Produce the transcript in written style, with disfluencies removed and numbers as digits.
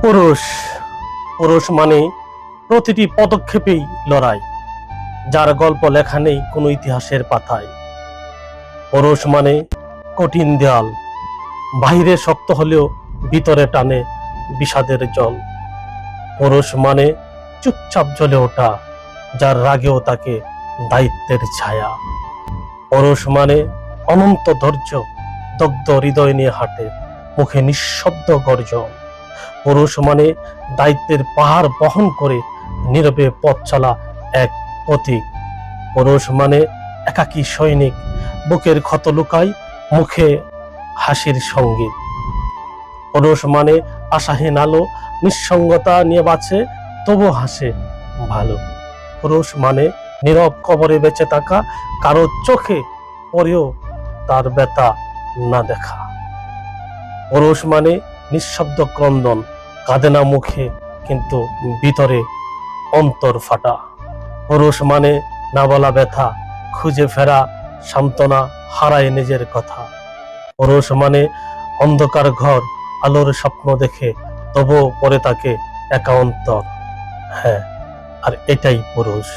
পুরুষ পুরুষ মানে প্রতিটি পদক্ষেপেই লড়াই, যার গল্প লেখা নেই কোনো ইতিহাসের পাতায়। পুরুষ মানে কঠিন দেয়াল, বাহিরে শক্ত হলেও ভিতরে টানে বিষাদের জল। পুরুষ মানে চুপচাপ জ্বলে ওঠা, যার রাগেও তাকে দায়িত্বের ছায়া। পুরুষ মানে অনন্ত ধৈর্য, দগ্ধ হৃদয় নিয়ে হাঁটে, মুখে নিঃশব্দ গর্জন। পুরুষ মানে দায়িত্বের পাহাড় বহন করে নীরবে পথ চলা এক প্রতীক। পুরুষ মানে একাকী সৈনিক, বুকের ক্ষত লুকায়, মুখে হাসির সঙ্গীত। পুরুষ মানে আশাহীন আলো, নিঃসঙ্গতা নিয়ে বাঁচে, তবু হাসে ভালো। পুরুষ মানে নীরব কবরে বেঁচে থাকা, কারো চোখে পড়েও তার ব্যথা না দেখা। পুরুষ মানে নিঃশব্দ ক্রন্দন, কাঁদে না মুখে কিন্তু ভিতরে অন্তর ফাটা। পুরুষ মানে না বলা ব্যথা, খুঁজে ফেরা সান্ত্বনা, হারায় নিজের কথা। পুরুষ মানে অন্ধকার ঘর, আলোর স্বপ্ন দেখে তবুও পরে তাকে একা অন্তর। হ্যাঁ, আর এটাই পুরুষ।